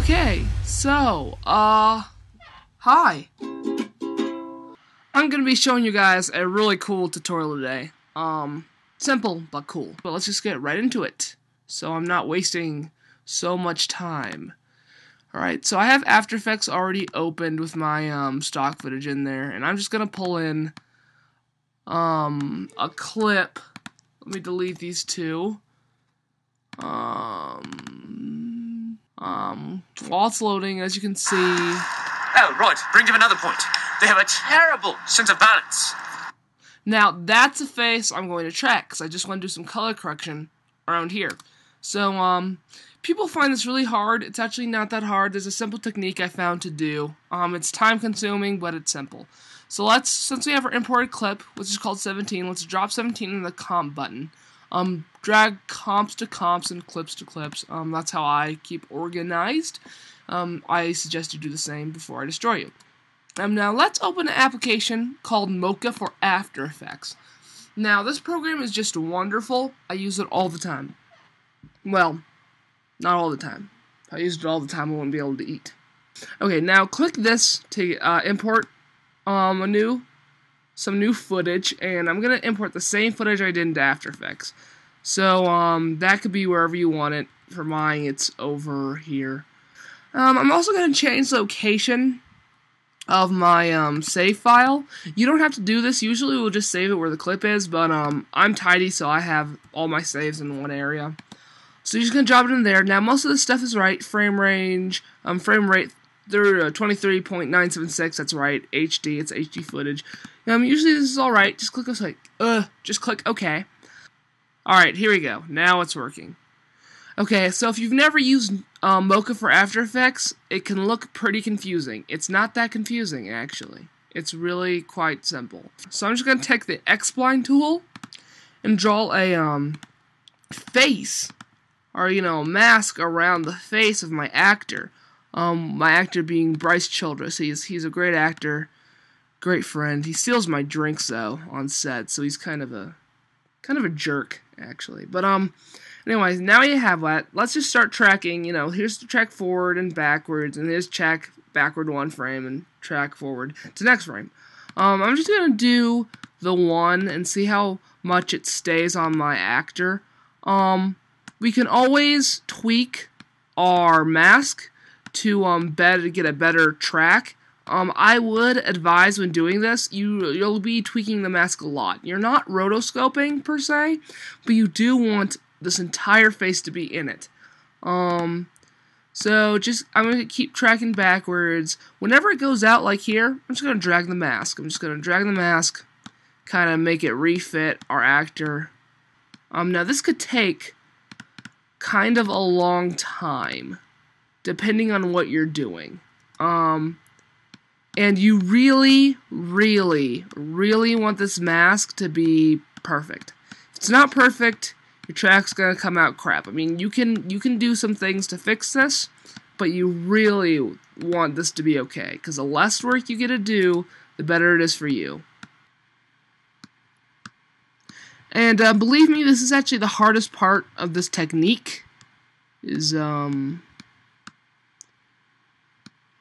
Okay, so, hi. I'm gonna be showing you guys a really cool tutorial today. Simple, but cool. But let's just get right into it, so I'm not wasting so much time. Alright, so I have After Effects already opened with my, stock footage in there, and I'm just gonna pull in, a clip. Let me delete these two. While it's loading, as you can see... Oh, right. Brings up another point. They have a terrible sense of balance. Now, that's a face I'm going to track, because I just want to do some color correction around here. So, people find this really hard. It's actually not that hard. There's a simple technique I found to do. It's time-consuming, but it's simple. So since we have our imported clip, which is called 17, let's drop 17 in the comp button. Drag comps to comps and clips to clips. That's how I keep organized. I suggest you do the same before I destroy you. Now let's open an application called Mocha for After Effects. Now this program is just wonderful. I use it all the time. Well, not all the time. If I used it all the time, I wouldn't be able to eat. Okay, now click this to import some new footage, and I'm gonna import the same footage I did into After Effects. So that could be wherever you want it. For mine, it's over here. I'm also gonna change the location of my save file. You don't have to do this. Usually we'll just save it where the clip is, but I'm tidy, so I have all my saves in one area. So you're just gonna drop it in there. Now most of this stuff is right. Frame range, frame rate, they're 23.976. That's right. HD. It's HD footage. Usually this is all right. Just click OK. All right, here we go. Now it's working. Okay, so if you've never used Mocha for After Effects, it can look pretty confusing. It's not that confusing, actually. It's really quite simple. So I'm just going to take the X-Spline tool and draw a face, or, mask around the face of my actor. My actor being Bryce Childress. He's a great actor, great friend. He steals my drinks, though, on set, so he's kind of a jerk, actually. But, anyways, now you have that. Let's just start tracking. Here's the track forward and backwards, and here's track backward one frame and track forward to next frame. I'm just gonna do the one and see how much it stays on my actor. We can always tweak our mask to get a better track. I would advise when doing this, you'll be tweaking the mask a lot. You're not rotoscoping per se, but you do want this entire face to be in it. So I'm going to keep tracking backwards. Whenever it goes out like here, I'm just going to drag the mask. I'm just going to drag the mask, kind of make it refit our actor. Now this could take kind of a long time, depending on what you're doing. And you really, really, really want this mask to be perfect. If it's not perfect, your track's gonna come out crap. I mean, you can do some things to fix this, but you really want this to be okay, because the less work you get to do, the better it is for you. And believe me, this is actually the hardest part of this technique, is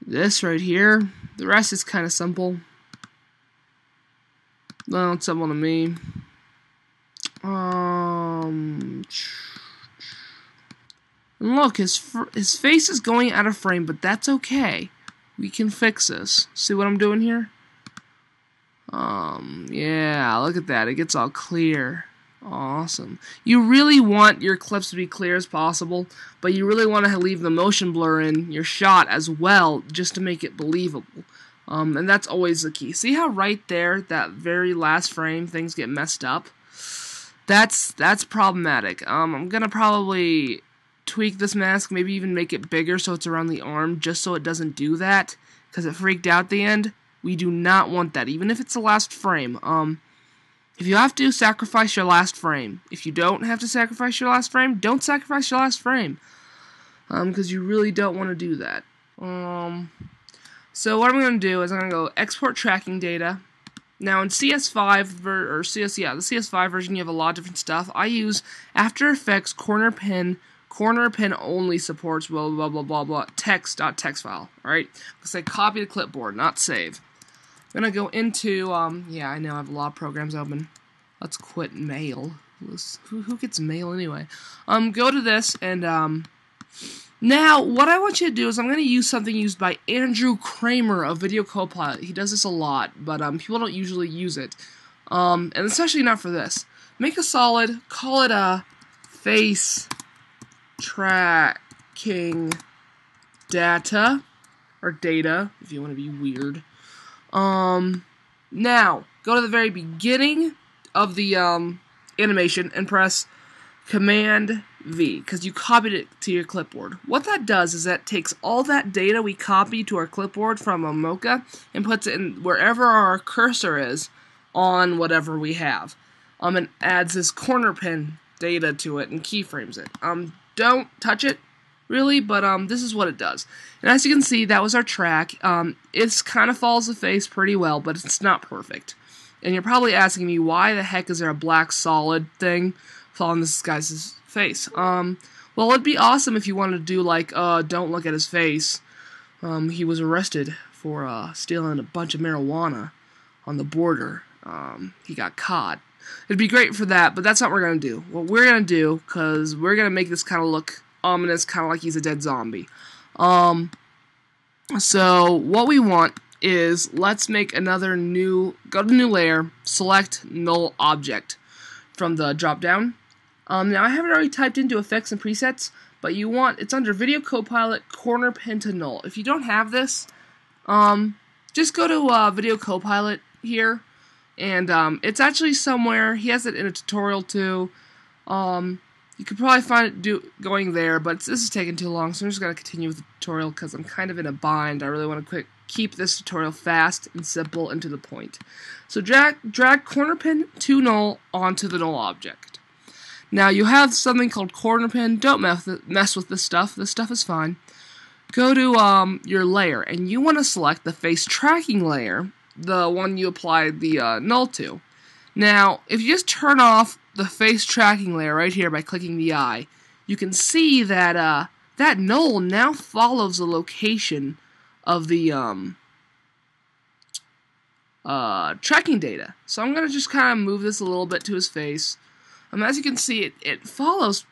this right here. The rest is kind of simple. Well, it's simple to me. And look, his face is going out of frame, but that's okay. We can fix this. See what I'm doing here? Yeah, look at that. It gets all clear. Awesome. You really want your clips to be clear as possible, but you really want to leave the motion blur in your shot as well, just to make it believable. And that's always the key. See how right there, that very last frame, things get messed up? That's problematic. I'm gonna probably tweak this mask, maybe even make it bigger so it's around the arm, just so it doesn't do that, because it freaked out at the end. We do not want that, even if it's the last frame. If you have to, sacrifice your last frame. If you don't have to sacrifice your last frame, don't sacrifice your last frame. Because you really don't want to do that. So what I'm going to do is I'm going to go export tracking data. Now in CS5, the CS5 version, you have a lot of different stuff. I use After Effects corner pin corner pin only supports blah blah blah blah blah text.txt file. Alright? Say copy to clipboard, not save. I'm gonna go into yeah, I know I have a lot of programs open. Let's quit mail. Who gets mail anyway? Go to this and now what I want you to do is I'm gonna use something used by Andrew Kramer of Video Copilot. He does this a lot, but people don't usually use it. And especially not for this. Make a solid, call it a face tracking data, or data, if you want to be weird. Now, go to the very beginning of the animation and press Command V, because you copied it to your clipboard. What that does is that takes all that data we copied to our clipboard from a Mocha and puts it in wherever our cursor is on whatever we have. And adds this corner pin data to it and keyframes it. Don't touch it, really, but this is what it does. And as you can see, that was our track. It kind of follows the face pretty well, but it's not perfect. And you're probably asking me, why the heck is there a black solid thing following this guy's face? Well, it'd be awesome if you wanted to do like, don't look at his face. He was arrested for stealing a bunch of marijuana on the border. He got caught. It'd be great for that, but that's not what we're going to do. What we're going to do, because we're going to make this kind of look ominous, kind of like he's a dead zombie. So what we want is, let's make another new, go to new layer, select null object from the drop down. Now I have it already typed into effects and presets, but you want, it's under Video Copilot, corner pin to null. If you don't have this, just go to Video Copilot here. And it's actually somewhere. He has it in a tutorial too. You could probably find it going there, but this is taking too long, so I'm just going to continue with the tutorial because I'm kind of in a bind. I really want to keep this tutorial fast and simple and to the point. So drag corner pin to null onto the null object. Now you have something called corner pin. Don't mess with this stuff. This stuff is fine. Go to your layer, and you want to select the face tracking layer, the one you applied the null to. Now, if you just turn off the face tracking layer right here by clicking the eye, you can see that that null now follows the location of the tracking data. So I'm going to just kind of move this a little bit to his face. As you can see, it follows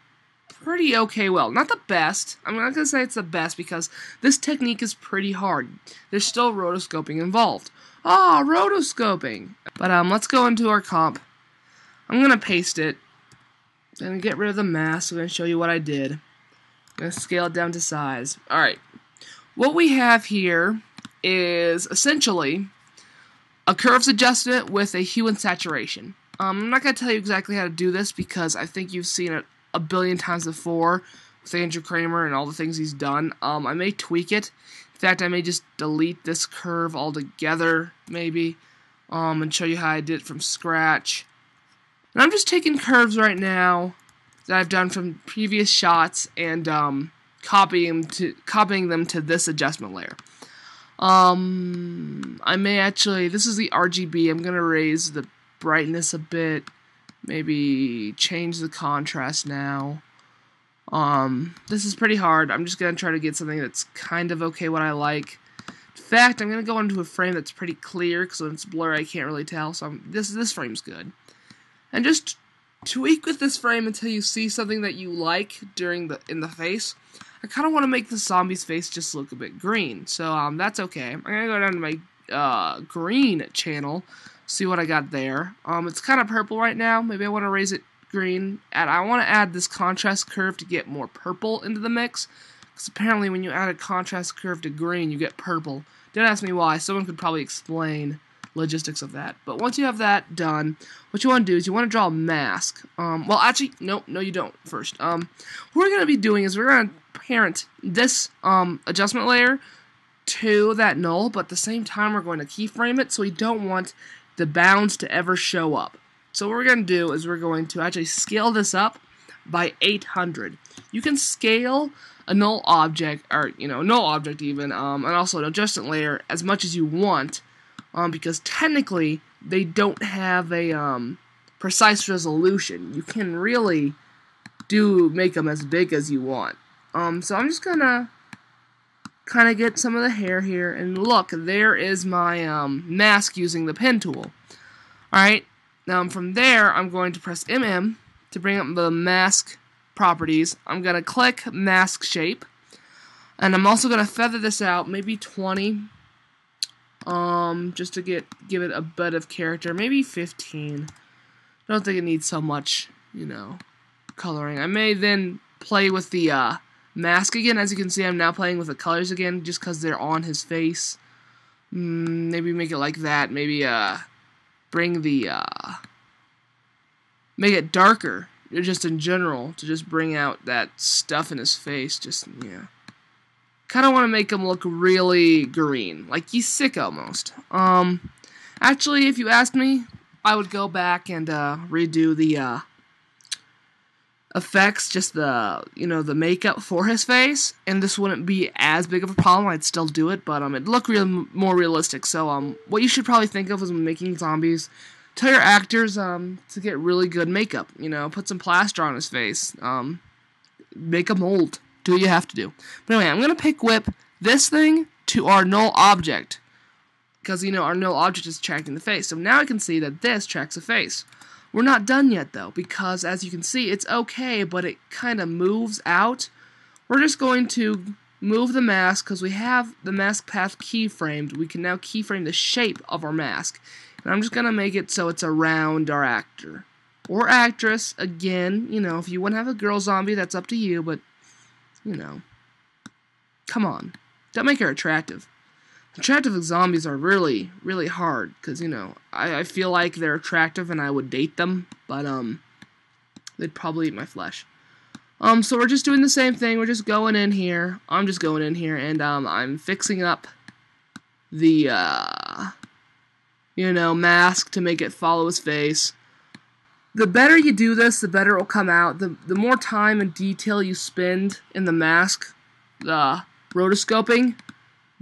pretty okay well. Not the best. I'm not going to say it's the best because this technique is pretty hard. There's still rotoscoping involved. Rotoscoping. But let's go into our comp. I'm going to paste it. And get rid of the mask. I'm going to show you what I did. I'm going to scale it down to size. Alright. What we have here is essentially a curves adjustment with a hue and saturation. I'm not going to tell you exactly how to do this because I think you've seen it a billion times before with Andrew Kramer and all the things he's done. I may tweak it. In fact, I may just delete this curve altogether, maybe, and show you how I did it from scratch. And I'm just taking curves right now that I've done from previous shots and copying them to this adjustment layer. I may actually, this is the RGB, I'm going to raise the brightness a bit, maybe change the contrast now. This is pretty hard. I'm just going to try to get something that's kind of okay what I like. In fact, I'm going to go into a frame that's pretty clear, because when it's blurry I can't really tell, so this frame's good. And just tweak with this frame until you see something that you like in the face. I kind of want to make the zombie's face just look a bit green, so that's okay. I'm going to go down to my green channel, see what I got there. It's kind of purple right now. Maybe I want to raise it green, and I want to add this contrast curve to get more purple into the mix, because apparently when you add a contrast curve to green you get purple. Don't ask me why, someone could probably explain logistics of that. But once you have that done, what you want to do is you want to draw a mask. Well actually, no you don't first. What we're going to be doing is we're going to parent this adjustment layer to that null, but at the same time we're going to keyframe it, so we don't want the bounds to ever show up. So what we're going to do is we're going to actually scale this up by 800. You can scale a null object, or null object even, and also an adjustment layer as much as you want, because technically they don't have a precise resolution. You can really do make them as big as you want. So I'm just gonna kind of get some of the hair here, and look, there is my mask using the pen tool. Alright, now from there, I'm going to press MM to bring up the mask properties. I'm going to click mask shape, and I'm also going to feather this out, maybe 20, just to give it a bit of character, maybe 15. I don't think it needs so much, coloring. I may then play with the mask again. As you can see, I'm now playing with the colors again, just because they're on his face. Maybe make it like that. Maybe bring the make it darker, just in general, to just bring out that stuff in his face. Just kind of want to make him look really green, like he's sick almost. Actually, if you asked me, I would go back and redo the effects, just the the makeup for his face, and this wouldn't be as big of a problem. I'd still do it, but it'd look more realistic. So what you should probably think of is when making zombies, tell your actors to get really good makeup. Put some plaster on his face, make a mold, do what you have to do. But anyway, I'm gonna pick whip this thing to our null object, because our null object is tracking the face. So now I can see that this tracks a face. We're not done yet though, because as you can see, it's okay, but it kind of moves out. We're just going to move the mask, because we have the mask path keyframed. We can now keyframe the shape of our mask. And I'm just going to make it so it's around our actor. Or actress, again, if you want to have a girl zombie, that's up to you, but, come on. Don't make her attractive. Attractive zombies are really, really hard, because, I feel like they're attractive and I would date them, but, they'd probably eat my flesh. So we're just doing the same thing. We're just going in here. I'm just going in here, and, I'm fixing up the, mask to make it follow his face. The better you do this, the better it will come out. The more time and detail you spend in the mask, the rotoscoping,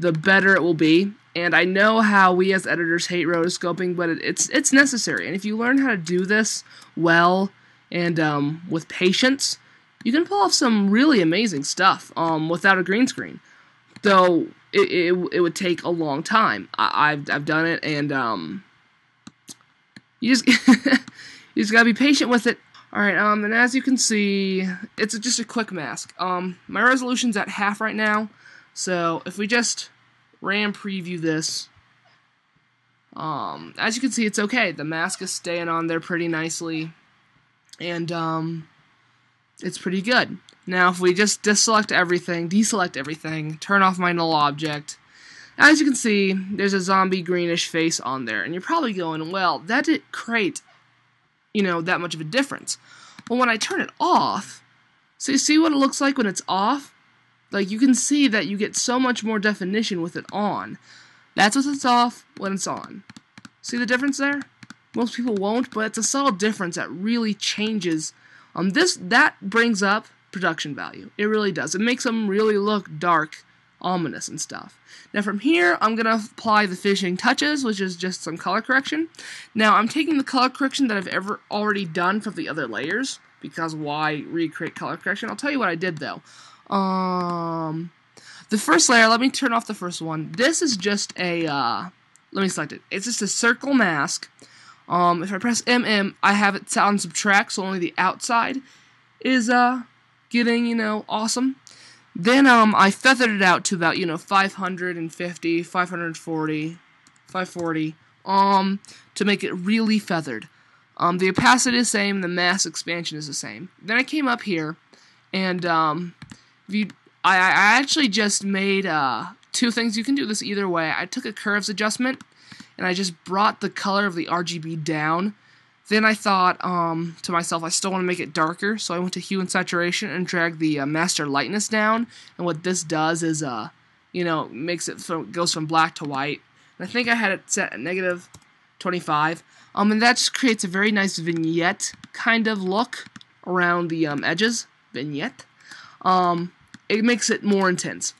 the better it will be. And I know how we as editors hate rotoscoping, but it's necessary. And if you learn how to do this well and with patience, you can pull off some really amazing stuff without a green screen. Though it would take a long time. I've done it, and you just you just gotta be patient with it. All right, and as you can see, it's just a quick mask. My resolution's at half right now. So if we just RAM preview this, as you can see, it's okay. The mask is staying on there pretty nicely, and it's pretty good. Now if we just deselect everything, turn off my null object, as you can see, there's a zombie greenish face on there, and you're probably going, well, that didn't create, that much of a difference. Well, when I turn it off, so you see what it looks like when it's off? Like, you can see that you get so much more definition with it on. That's when it's off, when it's on. See the difference there? Most people won't, but it's a subtle difference that really changes. That brings up production value. It really does. It makes them really look dark, ominous, and stuff. Now from here, I'm going to apply the finishing touches, which is just some color correction. Now, I'm taking the color correction that I've already done from the other layers, because why recreate color correction? I'll tell you what I did, though. The first layer, let me turn off the first one. This is just a, let me select it. It's just a circle mask. If I press MM, I have it set on subtract, so only the outside is, getting, awesome. Then, I feathered it out to about, 550, 540, 540, to make it really feathered. The opacity is the same, the mass expansion is the same. Then I came up here, and, I actually just made, two things. You can do this either way. I took a curves adjustment, and I just brought the color of the RGB down. Then I thought to myself, I still want to make it darker, so I went to hue and saturation and dragged the master lightness down. And what this does is, makes it goes from black to white. And I think I had it set at negative 25. And that just creates a very nice vignette kind of look around the edges. Vignette. It makes it more intense.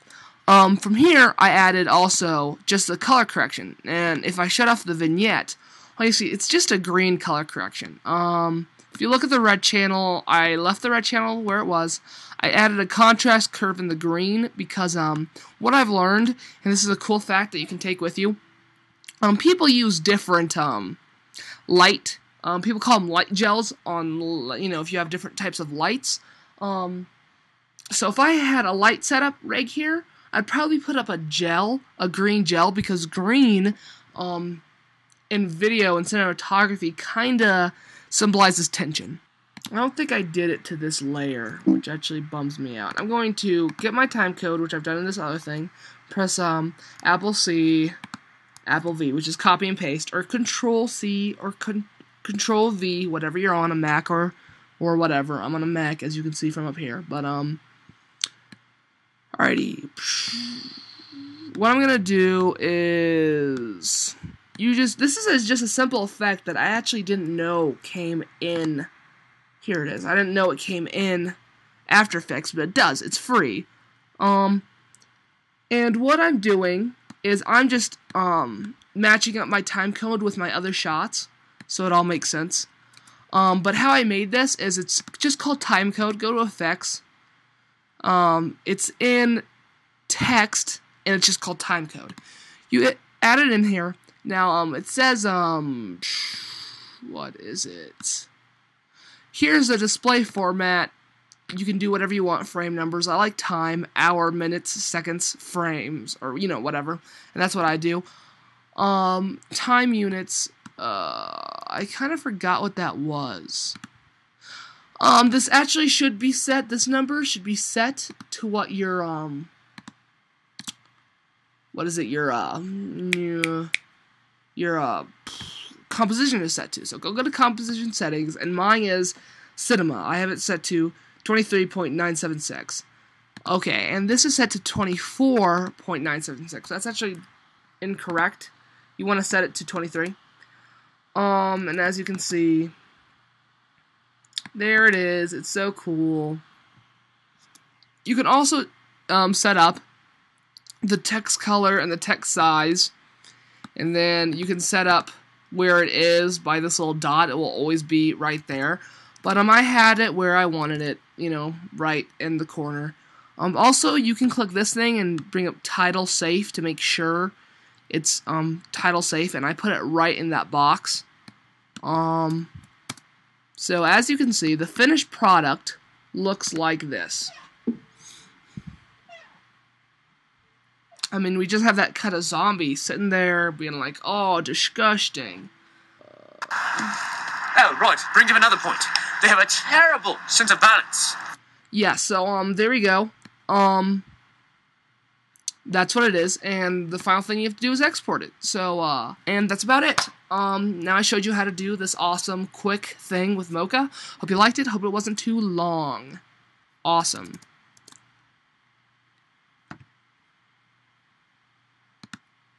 From here, I added also just the color correction. And if I shut off the vignette, well, you see, it's just a green color correction. If you look at the red channel, I left the red channel where it was. I added a contrast curve in the green because what I've learned, and this is a cool fact that you can take with you, people use different light. People call them light gels on, if you have different types of lights. So if I had a light setup right here, I'd probably put up a green gel, because green in video and cinematography kinda symbolizes tension. I don't think I did it to this layer, which actually bums me out. I'm going to get my time code, which I've done in this other thing, press Apple C, Apple V, which is copy and paste, or Control C, or Control V, whatever you're on, a Mac or whatever. I'm on a Mac, as you can see from up here, but alrighty. What I'm gonna do is this is just a simple effect that I actually didn't know came in. Here it is. I didn't know it came in After Effects, but it does. It's free. And what I'm doing is I'm just matching up my time code with my other shots, so it all makes sense. But how I made this is it's just called time code. Go to effects. It's in text, and it's just called time code. You add it in here. Now, it says, what is it? Here's the display format. You can do whatever you want, frame numbers. I like time, hour, minutes, seconds, frames, or, whatever. And that's what I do. Time units, I kind of forgot what that was. This actually should be set, this number should be set to what your, your composition is set to. So go to composition settings, and mine is cinema. I have it set to 23.976. Okay, and this is set to 24.976. That's actually incorrect. You want to set it to 23. And as you can see, there it is. It's so cool. You can also set up the text color and the text size, and then you can set up where it is by this little dot. It will always be right there, but I had it where I wanted it, right in the corner. Also, you can click this thing and bring up title safe to make sure it's title safe, and I put it right in that box. So as you can see, the finished product looks like this. We just have that kind of zombie sitting there being like, oh, disgusting. Oh, right. Bring him another point. They have a terrible sense of balance. Yeah, so, there we go. That's what it is, and the final thing you have to do is export it. So, and that's about it. Now I showed you how to do this awesome, quick thing with Mocha. Hope you liked it. Hope it wasn't too long. Awesome.